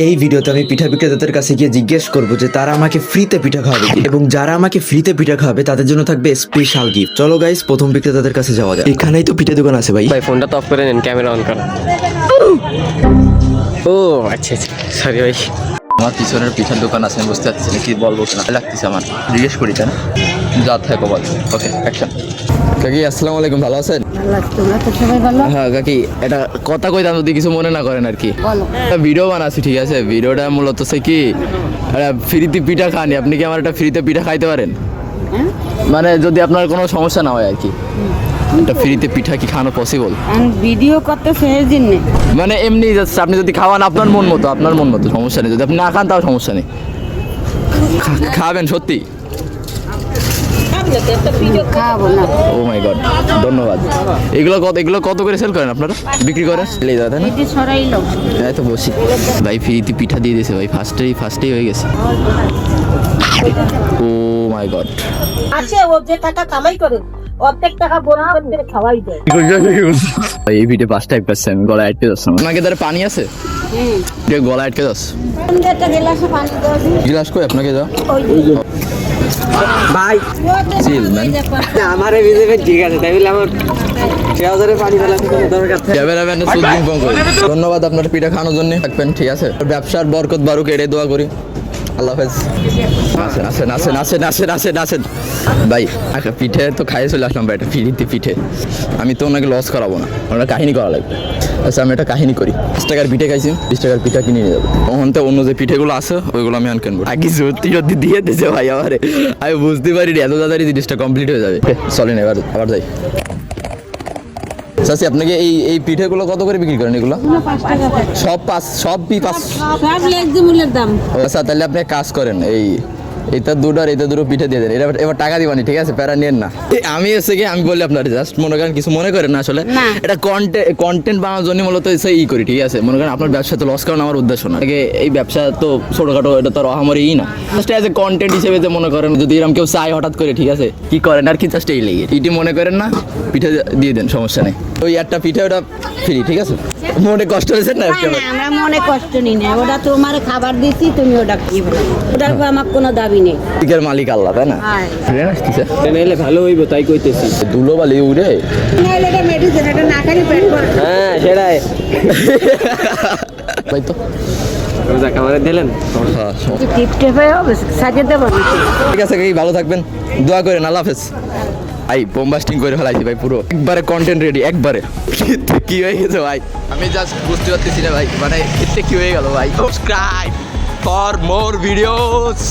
এই ভিডিওতে আমি পিঠা বিক্রেতাদের কাছে গিয়ে জিজ্ঞেস করবো যে তারা আমাকে ফ্রিতে পিঠা খাওয়াবে এবং যারা আমাকে ফ্রিতে পিঠা খাওয়াবে তাদের জন্য থাকবে স্পেশাল গিফট। চলো গাইস, প্রথম বিক্রেতাদের কাছে যাওয়া যায়। এখানেই তো পিঠা দোকান আছে ভাই। ভাই ফোনটা তো অফ করে নেন, ক্যামেরা অন করো। ও আচ্ছা আচ্ছা, সরি ভাই। আমার পিছনের পিঠার দোকান আছে, আমি বুঝতে পারছি না কি বলবো না লাগতেছে আমার, জিজ্ঞেস করি তাই না যা থাকো বল। ওকে অ্যাকশন। কাকি আসসালামু আলাইকুম, ভালো আছেন? হ্যাঁ কাকি, এটা কথা কইতাম যদি কিছু মনে না করেন আর কি। একটা ভিডিও বানাচ্ছি, ঠিক আছে? ভিডিওটা মূলত হচ্ছে কি, ফ্রিতে পিঠা খানি, আপনি কি আমার একটা ফ্রিতে পিঠা খাইতে পারেন? মানে যদি আপনার কোনো সমস্যা না হয় আর কি, একটা ফ্রিতে পিঠা কি খাওয়ানো পসিবল? ভিডিও করতে সেই জন্য মানে এমনি জাস্ট আপনি যদি খাওয়ান আপনার মন মতো, আপনার মন মতো সমস্যা নেই। যদি আপনি না খান তাও সমস্যা নেই, খাবেন সত্যি? খাবো না। ও মাই গড, ধন্যবাদ। এগুলো কত করে সেল করেন আপনারা, বিক্রি করেন? তাই না, এটি সরাইলো। এই তো বসি ভাই, ফ্রিতে পিঠা দিয়ে দিয়েছে ভাই, ফার্স্টেই হয়ে গেছে। ও মাই গড, আছে ও যে টাকা কামাই করে অর্ধেক টাকা বোনা করে খাওয়াই দেয়। ভাই এই ভিডিও 5 টাইপ পাচ্ছে, আমি গলায় আটকে যাচ্ছে। আপনাকে দ্বারা পানি আছে? গলায় আটকে যাচ্ছে। একটা গ্লাসে পানি দাও দিন। গিলাস কই আপনাকে দাও ভাই চিল ম্যান। আমারে বিজেপি ঠিক আছে, তাই বলে আমার ট্রাউজারে পানি ফেলাতে কোনো দরকার থাকে? ধন্যবাদ আপনার পিঠা খাওয়ানোর জন্য, থাকবেন ঠিক আছে? ব্যবসার বরকত বারুক, এড়ে দোয়া করি। আল্লাহ হাফেজ। আসেন ভাই, একটা পিঠে তো খাইয়ে চলে আসলাম ভাই, একটা ফ্রিতে পিঠে। আমি তো ওনাকে লস করাবো না, ওনার কাহিনী করা লাগবে। আচ্ছা আমি একটা কাহিনী করি। 20 টাকার পিঠে খাইছি, 20 টাকার পিঠা কিনে নিয়ে যাবো। ওখানতে অন্য যে পিঠেগুলো আছে ওইগুলো আমি কিনবো। আগে সত্যি দিয়ে দিয়েছে ভাই আমারে, আমি বুঝতে পারিনি এত তাড়াতাড়ি জিনিসটা কমপ্লিট হয়ে যাবে। চলেন এবার আবার যাই। চাচি আপনাকে এই পিঠেগুলো কত করে বিক্রি করেন এগুলো? 5 টাকা থাকে। সব 5? সব লেগজিমুলের দাম। আচ্ছা তাহলে আপনি এক কাজ করেন, এটা দুটো পিঠে দিয়ে দেন। এবার টাকা দিবানি, ঠিক আছে? প্যারা নিয়েন না। আমি এসে গিয়ে আমি বলি আপনার জাস্ট মনে করেন, কিছু মনে করেন না আসলে, এটা কন্টেন্ট বানানোর জন্য মূলত করি, ঠিক আছে? মনে করেন আপনার ব্যবসা তো লস করানো আমার উদ্দেশ্য না। এই ব্যবসা তো ছোটখাটো, এটা তো আর অহামরিই না। জাস্ট অ্যাজ এ কন্টেন্ট হিসেবে যে মনে করেন, যদি এরকম কেউ চাই হঠাৎ করে, ঠিক আছে, কি করেন আর কি, জাস্ট এই লেগে এটি মনে করেন না, পিঠে দিয়ে দেন, সমস্যা নেই। ওই একটা পিঠে ওটা ফ্রি, ঠিক আছে? মনে কষ্ট হয়েছে না? আমরা মনে কষ্ট নিই না, ওটা তোমার খাবার দিছি, তুমি ওটা খাইবে। ওটার আমার কোনো দাবি নেই। পিকের মালিক আল্লাহ, তাই না? ট্রেন আসতেছে, এলে ভালো হইব তাই কইতেছি। ধুলো বালি উড়ে। নাইলে এটা মেডিসিন, এটা না খালি পেট ভরে। হ্যাঁ সেটাই। তাই তো রোজা খাবারে দিলেন। হ্যাঁ টিপ টেপে হবে সাজিয়ে দেবো। ঠিক আছে, ভালো থাকবেন, দোয়া করেন, আল্লাহ হাফেজ। ভাই বোমবাস্টিং করে ফেলাইছি ভাই, পুরো একবারে কন্টেন্ট রেডি, একবারে। কি হয়ে গেছে ভাই, আমি জাস্ট বুঝতে পারতেছি না ভাই, মানে এতে কি হয়ে গেল ভাই। Subscribe for more videos.